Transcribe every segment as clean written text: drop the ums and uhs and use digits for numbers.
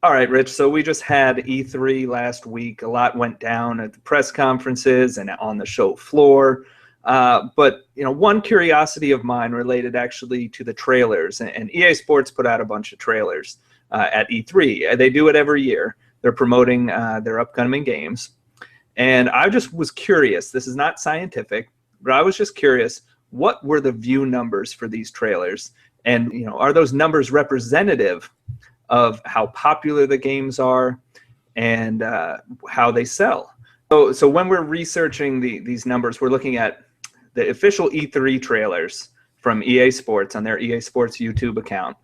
All right, Rich. So we just had E3 last week. A lot went down at the press conferences and on the show floor. But one curiosity of mine related actually to the trailers. And EA Sports put out a bunch of trailers at E3. They do it every year. They're promoting their upcoming games. And I just was curious. This is not scientific, but I was just curious. What were the view numbers for these trailers? And are those numbers representative of how popular the games are and how they sell? So when we're researching these numbers, we're looking at the official E3 trailers from EA Sports on their EA Sports YouTube account.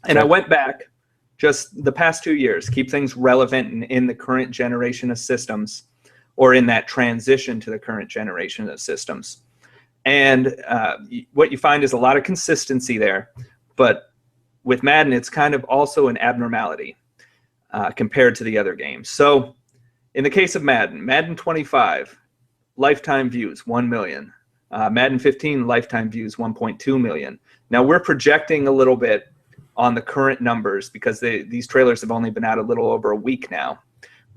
And I went back just the past 2 years, keep things relevant in the current generation of systems or in that transition to the current generation of systems. And what you find is a lot of consistency there. But with Madden, it's kind of also an abnormality compared to the other games. So in the case of Madden 25, lifetime views, 1 million. Madden 15, lifetime views, 1.2 million. Now we're projecting a little bit on the current numbers because these trailers have only been out a little over a week now.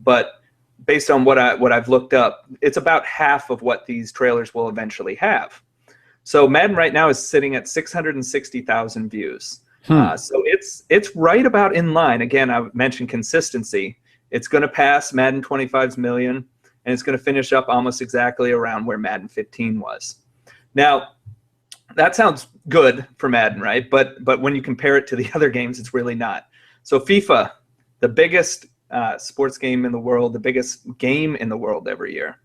But based on what I've looked up, it's about half of what these trailers will eventually have. So Madden right now is sitting at 660,000 views. So it's right about in line. Again, I mentioned consistency. It's going to pass Madden 25's million, and it's going to finish up almost exactly around where Madden 15 was. Now, that sounds good for Madden, right? But when you compare it to the other games, it's really not. So FIFA, the biggest sports game in the world, the biggest game in the world every year.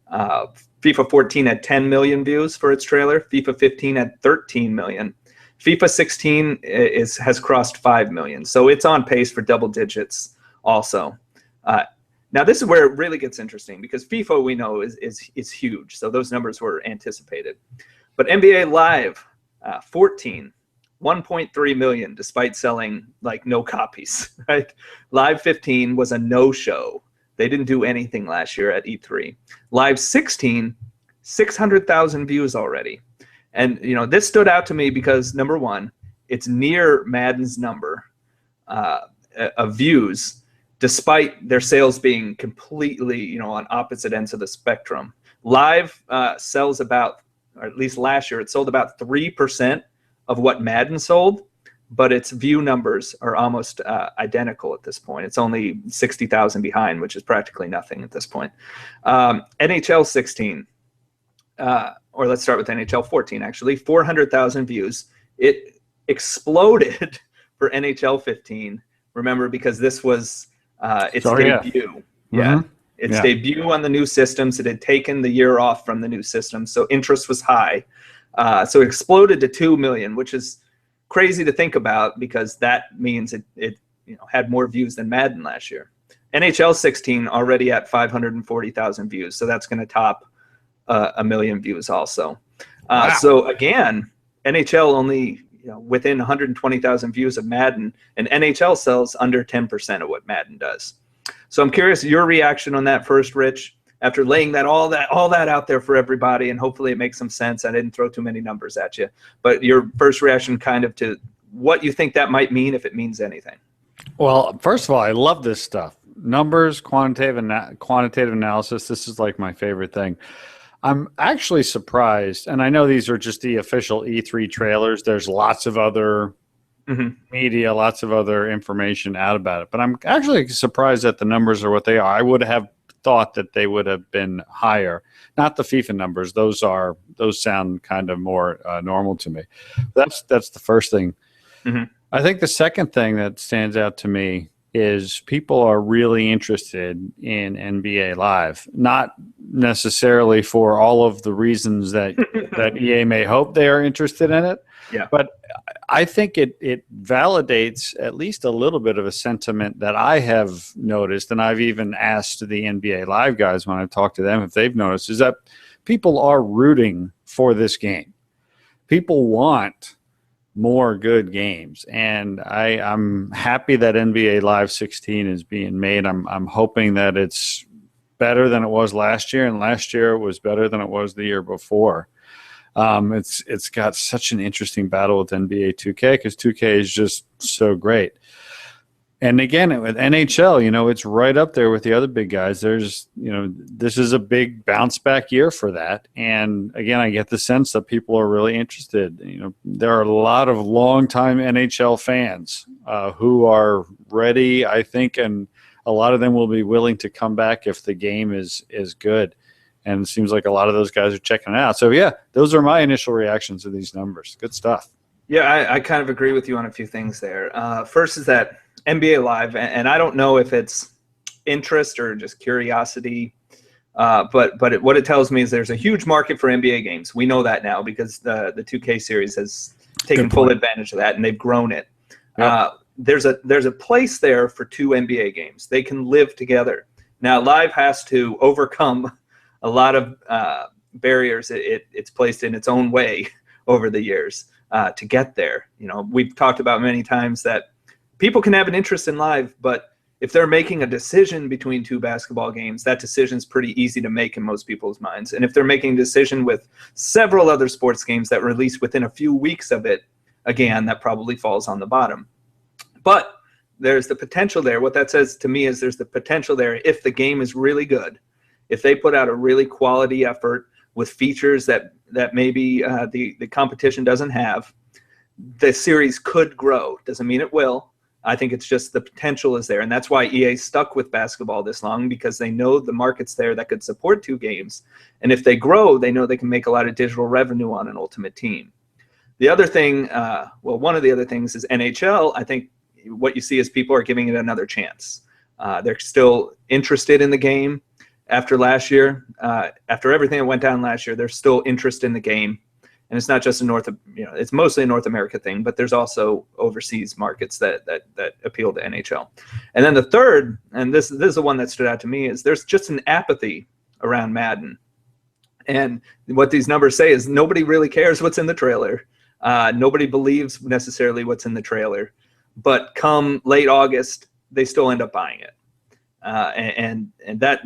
FIFA 14 had 10 million views for its trailer. FIFA 15 had 13 million. FIFA 16 has crossed 5 million. So it's on pace for double digits also. Now, this is where it really gets interesting because FIFA, we know, is huge. So those numbers were anticipated. But NBA Live, 14, 1.3 million, despite selling like no copies, right? Live 15 was a no-show. They didn't do anything last year at E3. Live 16, 600,000 views already. And, this stood out to me because, number one, it's near Madden's number of views, despite their sales being completely, on opposite ends of the spectrum. Live sells about, or at least last year, it sold about 3% of what Madden sold, but its view numbers are almost identical at this point. It's only 60,000 behind, which is practically nothing at this point. NHL 16. Or let's start with NHL 14, actually. 400,000 views. It exploded for NHL 15. Remember, because this was its debut. Yeah. Its debut on the new systems. It had taken the year off from the new system, so interest was high. So it exploded to 2 million, which is crazy to think about because that means it had more views than Madden last year. NHL 16 already at 540,000 views, so that's going to top 1 million views also. Wow. So again, NHL only within 120,000 views of Madden, and NHL sells under 10% of what Madden does. So I'm curious your reaction on that first, Rich, after laying all that out there for everybody, and hopefully it makes some sense. I didn't throw too many numbers at you, but your first reaction kind of to what you think that might mean, if it means anything. Well, first of all, I love this stuff. Numbers, quantitative analysis. This is like my favorite thing. I'm actually surprised, and I know these are just the official E3 trailers. There's lots of other media, lots of other information out about it. But I'm actually surprised that the numbers are what they are. I would have thought that they would have been higher. Not the FIFA numbers. Those sound kind of more normal to me. That's the first thing. I think the second thing that stands out to me is people are really interested in NBA Live, not necessarily for all of the reasons that EA may hope they are interested in it. Yeah. But I think it validates at least a little bit of a sentiment that I have noticed, and I've even asked the NBA Live guys when I've talked to them if they've noticed, is that people are rooting for this game. People want more good games, and I'm happy that NBA Live 16 is being made. I'm hoping that it's better than it was last year, and last year it was better than it was the year before. It's got such an interesting battle with NBA 2K because 2K is just so great. And again, with NHL, it's right up there with the other big guys. There's, this is a big bounce back year for that. And again, I get the sense that people are really interested. There are a lot of longtime NHL fans who are ready, I think, and a lot of them will be willing to come back if the game is good. And it seems like a lot of those guys are checking it out. So, yeah, those are my initial reactions to these numbers. Good stuff. Yeah, I kind of agree with you on a few things there. First is that NBA Live, and I don't know if it's interest or just curiosity, but what it tells me is there's a huge market for NBA games. We know that now because the 2K series has taken full advantage of that, and they've grown it. Yep. There's a place there for 2 NBA games. They can live together. Now, Live has to overcome a lot of barriers it's placed in its own way over the years to get there. We've talked about many times that people can have an interest in Live, but if they're making a decision between 2 basketball games, that decision is pretty easy to make in most people's minds. And if they're making a decision with several other sports games that release within a few weeks of it, again, that probably falls on the bottom. But there's the potential there. What that says to me is there's the potential there if the game is really good, if they put out a really quality effort with features that maybe the competition doesn't have, the series could grow. Doesn't mean it will. I think it's just the potential is there. And that's why EA stuck with basketball this long, because they know the market's there that could support 2 games. And if they grow, they know they can make a lot of digital revenue on an Ultimate Team. The other thing, one of the other things is NHL. I think what you see is people are giving it another chance. They're still interested in the game after last year. After everything that went down last year, there's still interest in the game. And it's not just it's mostly a North America thing, but there's also overseas markets that appeal to NHL. And then the third, and this is the one that stood out to me, is there's just an apathy around Madden. And what these numbers say is nobody really cares what's in the trailer. Nobody believes necessarily what's in the trailer. But come late August, they still end up buying it. And that,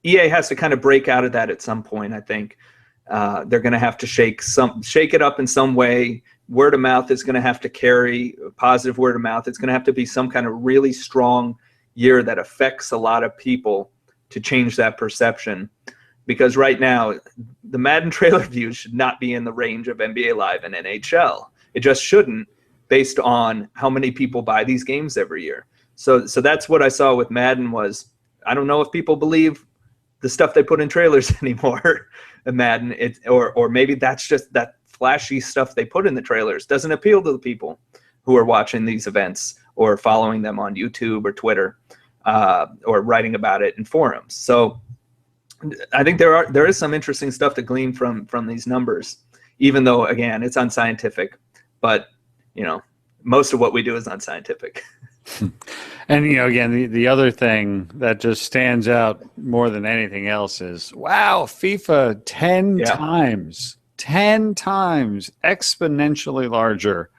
EA has to kind of break out of that at some point, I think. They're going to have to shake it up in some way. Word of mouth is going to have to carry positive word of mouth. It's going to have to be some kind of really strong year that affects a lot of people to change that perception. Because right now, the Madden trailer views should not be in the range of NBA Live and NHL. It just shouldn't, based on how many people buy these games every year. So that's what I saw with Madden was, I don't know if people believe the stuff they put in trailers anymore. Madden, or maybe that's just that flashy stuff they put in the trailers doesn't appeal to the people who are watching these events or following them on YouTube or Twitter or writing about it in forums. So I think there is some interesting stuff to glean from these numbers, even though again it's unscientific. But most of what we do is unscientific. And again, the other thing that just stands out more than anything else is, wow, FIFA 10 times exponentially larger.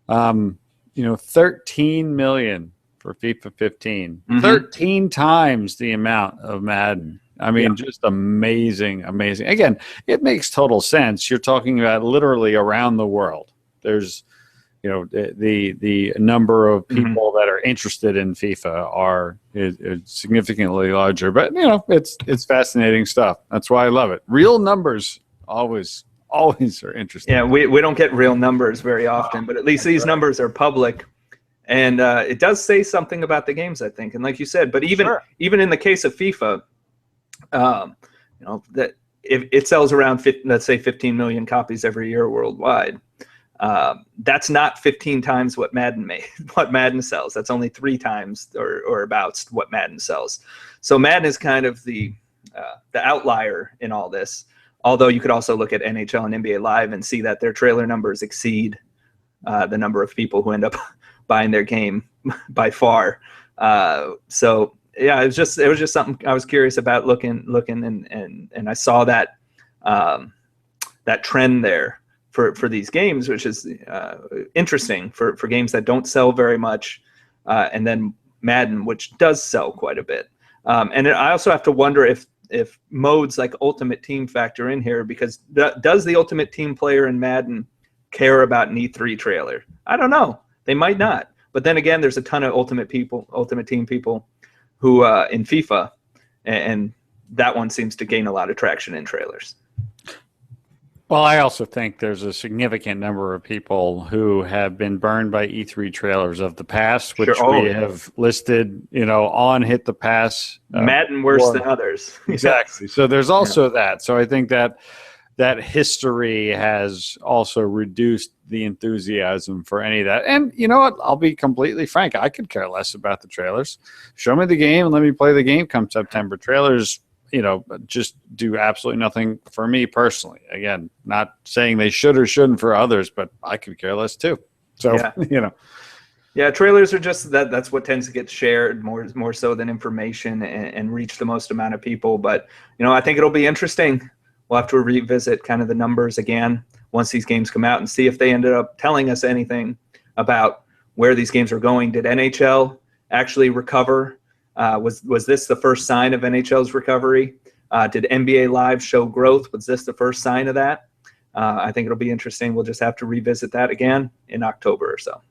13 million for FIFA 15, 13 times the amount of Madden. I mean, just amazing. Again, it makes total sense. You're talking about literally around the world. There's the number of people that are interested in FIFA is significantly larger, but it's fascinating stuff. That's why I love it. Real numbers always are interesting. Yeah, we don't get real numbers very often, but at least these numbers are public, and it does say something about the games, I think. And like you said, but even in the case of FIFA, that if it sells around let's say 15 million copies every year worldwide. That's not 15 times what Madden sells. That's only 3 times or about what Madden sells. So Madden is kind of the outlier in all this. Although you could also look at NHL and NBA Live and see that their trailer numbers exceed the number of people who end up buying their game by far. So yeah, it was just something I was curious about looking and I saw that that trend there for these games, which is interesting for games that don't sell very much, and then Madden, which does sell quite a bit. And I also have to wonder if modes like Ultimate Team factor in here, because does the Ultimate Team player in Madden care about an E3 trailer? I don't know. They might not. But then again, there's a ton of Ultimate Team people who in FIFA, and that one seems to gain a lot of traction in trailers. Well, I also think there's a significant number of people who have been burned by E3 trailers of the past, which we have listed, on Hit the Pass. Madden worse than others. Exactly. So there's also that. So I think that history has also reduced the enthusiasm for any of that. And you know what? I'll be completely frank. I could care less about the trailers. Show me the game and let me play the game come September. Trailers, just do absolutely nothing for me personally. Again, not saying they should or shouldn't for others, but I could care less too. So, Yeah, trailers are just that's what tends to get shared more so than information and reach the most amount of people. But, I think it'll be interesting. We'll have to revisit kind of the numbers again once these games come out and see if they ended up telling us anything about where these games are going. Did NHL actually recover? Was this the first sign of NHL's recovery? Did NBA Live show growth? Was this the first sign of that? I think it'll be interesting. We'll just have to revisit that again in October or so.